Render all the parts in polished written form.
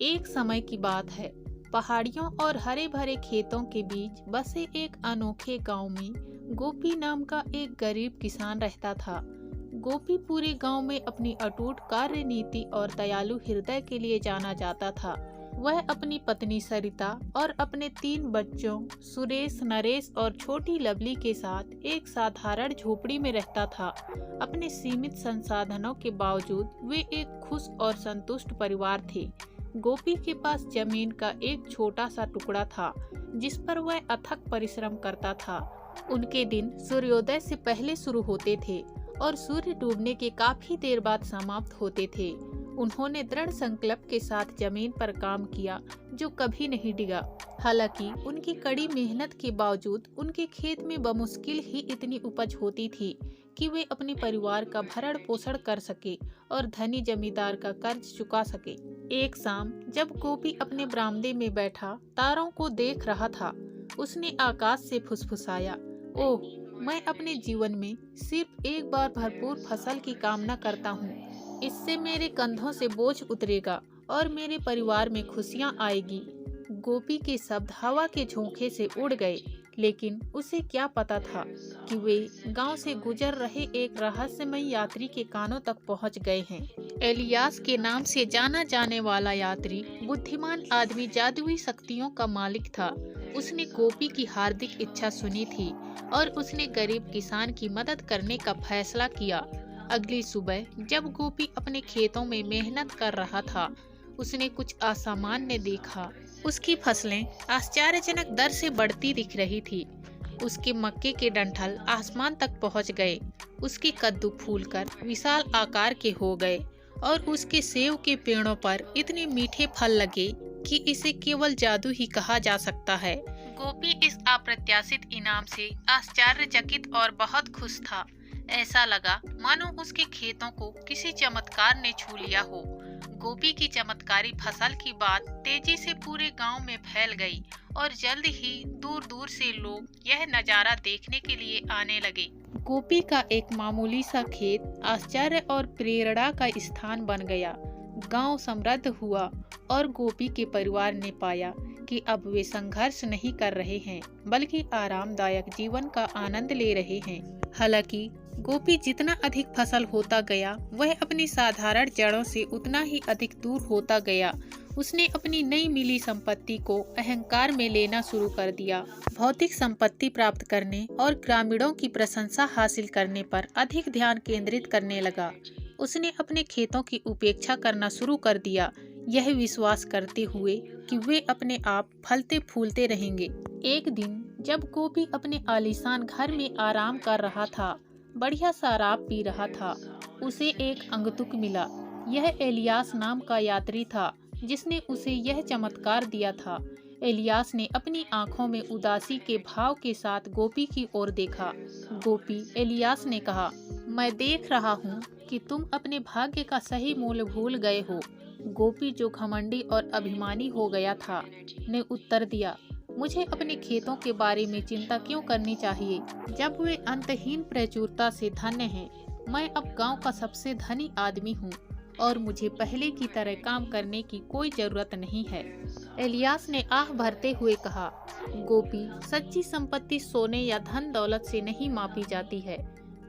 एक समय की बात है। पहाड़ियों और हरे भरे खेतों के बीच बसे एक अनोखे गांव में गोपी नाम का एक गरीब किसान रहता था। गोपी पूरे गांव में अपनी अटूट कार्य नीति और दयालु हृदय के लिए जाना जाता था। वह अपनी पत्नी सरिता और अपने 3 बच्चों सुरेश, नरेश और छोटी लवली के साथ एक साधारण झोपड़ी में रहता था। अपने सीमित संसाधनों के बावजूद वे एक खुश और संतुष्ट परिवार थे। गोपी के पास जमीन का एक छोटा सा टुकड़ा था जिस पर वह अथक परिश्रम करता था। उनके दिन सूर्योदय से पहले शुरू होते थे और सूर्य डूबने के काफी देर बाद समाप्त होते थे। उन्होंने दृढ़ संकल्प के साथ जमीन पर काम किया जो कभी नहीं डिगा। हालांकि उनकी कड़ी मेहनत के बावजूद उनके खेत में बमुश्किल ही इतनी उपज होती थी कि वे अपने परिवार का भरण पोषण कर सके और धनी जमींदार का कर्ज चुका सके। एक शाम जब गोपी अपने बरामदे में बैठा तारों को देख रहा था, उसने आकाश से फुसफुसाया, ओह, मैं अपने जीवन में सिर्फ एक बार भरपूर फसल की कामना करता हूँ। इससे मेरे कंधों से बोझ उतरेगा और मेरे परिवार में खुशियाँ आएगी। गोपी के शब्द हवा के झोंके से उड़ गए, लेकिन उसे क्या पता था कि वे गांव से गुजर रहे एक रहस्यमय यात्री के कानों तक पहुंच गए हैं। एलियास के नाम से जाना जाने वाला यात्री बुद्धिमान आदमी जादुई शक्तियों का मालिक था। उसने गोपी की हार्दिक इच्छा सुनी थी और उसने गरीब किसान की मदद करने का फैसला किया। अगली सुबह जब गोपी अपने खेतों में मेहनत कर रहा था, उसने कुछ असामान्य देखा। उसकी फसलें आश्चर्यजनक दर से बढ़ती दिख रही थी। उसके मक्के के डंठल आसमान तक पहुंच गए, उसके कद्दू फूलकर विशाल आकार के हो गए और उसके सेब के पेड़ों पर इतने मीठे फल लगे कि इसे केवल जादू ही कहा जा सकता है। गोपी इस अप्रत्याशित इनाम से आश्चर्यचकित और बहुत खुश था। ऐसा लगा मानो उसके खेतों को किसी चमत्कार ने छू लिया हो। गोपी की चमत्कारी फसल की बात तेजी से पूरे गांव में फैल गई और जल्द ही दूर दूर से लोग यह नजारा देखने के लिए आने लगे। गोपी का एक मामूली सा खेत आश्चर्य और प्रेरणा का स्थान बन गया। गांव समृद्ध हुआ और गोपी के परिवार ने पाया कि अब वे संघर्ष नहीं कर रहे हैं बल्कि आरामदायक जीवन का आनंद ले रहे हैं। हालांकि गोपी जितना अधिक फसल होता गया, वह अपनी साधारण जड़ों से उतना ही अधिक दूर होता गया। उसने अपनी नई मिली संपत्ति को अहंकार में लेना शुरू कर दिया। भौतिक संपत्ति प्राप्त करने और ग्रामीणों की प्रशंसा हासिल करने पर अधिक ध्यान केंद्रित करने लगा। उसने अपने खेतों की उपेक्षा करना शुरू कर दिया, यह विश्वास करते हुए कि वे अपने आप फलते फूलते रहेंगे। एक दिन जब गोपी अपने आलीशान घर में आराम कर रहा था, बढ़िया शराब पी रहा था, उसे एक अंगतुक मिला। यह एलियास नाम का यात्री था जिसने उसे यह चमत्कार दिया था। एलियास ने अपनी आंखों में उदासी के भाव के साथ गोपी की ओर देखा। गोपी, एलियास ने कहा, मैं देख रहा हूँ कि तुम अपने भाग्य का सही मूल्य भूल गए हो। गोपी, जो घमंडी और अभिमानी हो गया था, ने उत्तर दिया, मुझे अपने खेतों के बारे में चिंता क्यों करनी चाहिए जब वे अंतहीन प्रचुरता से धन्य हैं। मैं अब गांव का सबसे धनी आदमी हूँ और मुझे पहले की तरह काम करने की कोई जरूरत नहीं है। एलियास ने आह भरते हुए कहा, गोपी, सच्ची संपत्ति सोने या धन दौलत से नहीं मापी जाती है,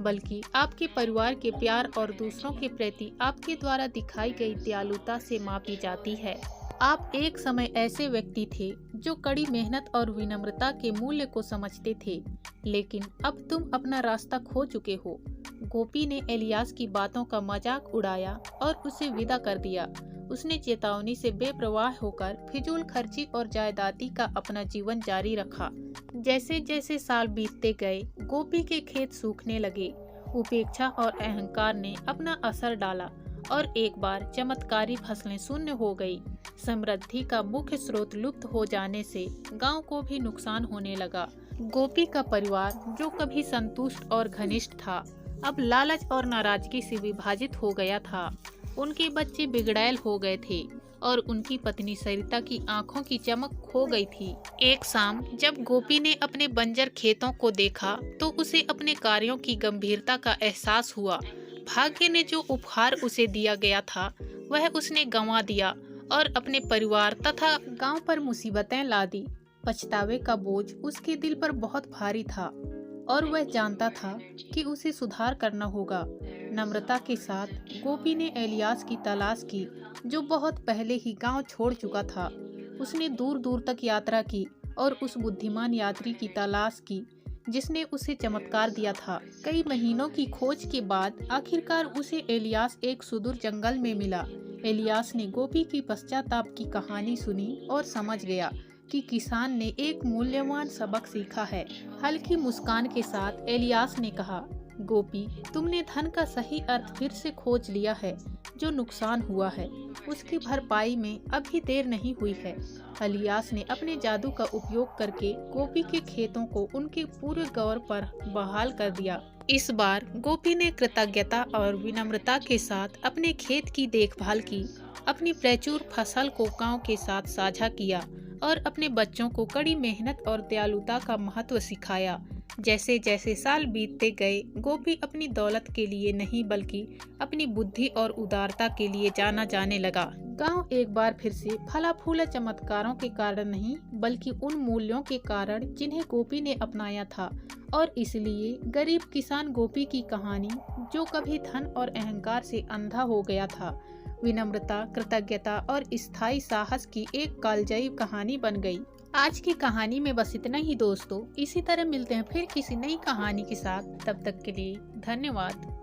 बल्कि आपके परिवार के प्यार और दूसरों के प्रति आपके द्वारा दिखाई गई दयालुता से मापी जाती है। आप एक समय ऐसे व्यक्ति थे जो कड़ी मेहनत और विनम्रता के मूल्य को समझते थे, लेकिन अब तुम अपना रास्ता खो चुके हो। गोपी ने एलियास की बातों का मजाक उड़ाया और उसे विदा कर दिया। उसने चेतावनी से बेप्रवाह होकर फिजूल खर्ची और जायदादी का अपना जीवन जारी रखा। जैसे जैसे साल बीतते गए, गोपी के खेत सूखने लगे। उपेक्षा और अहंकार ने अपना असर डाला और एक बार चमत्कारी फसलें शून्य हो गई। समृद्धि का मुख्य स्रोत लुप्त हो जाने से गांव को भी नुकसान होने लगा। गोपी का परिवार, जो कभी संतुष्ट और घनिष्ठ था, अब लालच और नाराजगी से विभाजित हो गया था। उनके बच्चे बिगड़ैल हो गए थे और उनकी पत्नी सरिता की आंखों की चमक खो गई थी। एक शाम जब गोपी ने अपने बंजर खेतों को देखा तो उसे अपने कार्यों की गंभीरता का एहसास हुआ। भाग्य ने जो उपहार उसे दिया गया था वह उसने गंवा दिया और अपने परिवार तथा गांव पर मुसीबतें ला दी। पछतावे का बोझ उसके दिल पर बहुत भारी था और वह जानता था कि उसे सुधार करना होगा। नम्रता के साथ गोपी ने एलियास की तलाश की, जो बहुत पहले ही गांव छोड़ चुका था। उसने दूर दूर तक यात्रा की और उस बुद्धिमान यात्री की तलाश की जिसने उसे चमत्कार दिया था। कई महीनों की खोज के बाद आखिरकार उसे एलियास एक सुदूर जंगल में मिला। एलियास ने गोपी की पश्चाताप की कहानी सुनी और समझ गया कि किसान ने एक मूल्यवान सबक सीखा है। हल्की मुस्कान के साथ एलियास ने कहा, गोपी, तुमने धन का सही अर्थ फिर से खोज लिया है। जो नुकसान हुआ है उसकी भरपाई में अभी देर नहीं हुई है। एलियास ने अपने जादू का उपयोग करके गोपी के खेतों को उनके पूरे गौरव पर बहाल कर दिया। इस बार गोपी ने कृतज्ञता और विनम्रता के साथ अपने खेत की देखभाल की, अपनी प्रचुर फसल को गांव के साथ साझा किया और अपने बच्चों को कड़ी मेहनत और दयालुता का महत्व सिखाया। जैसे जैसे साल बीतते गए, गोपी अपनी दौलत के लिए नहीं बल्कि अपनी बुद्धि और उदारता के लिए जाना जाने लगा। गांव एक बार फिर से फला फूला चमत्कारों के कारण नहीं बल्कि उन मूल्यों के कारण जिन्हें गोपी ने अपनाया था। और इसलिए गरीब किसान गोपी की कहानी, जो कभी धन और अहंकार से अंधा हो गया था, विनम्रता, कृतज्ञता और स्थायी साहस की एक कालजयी कहानी बन गई। आज की कहानी में बस इतना ही दोस्तों। इसी तरह मिलते हैं फिर किसी नई कहानी के साथ। तब तक के लिए धन्यवाद।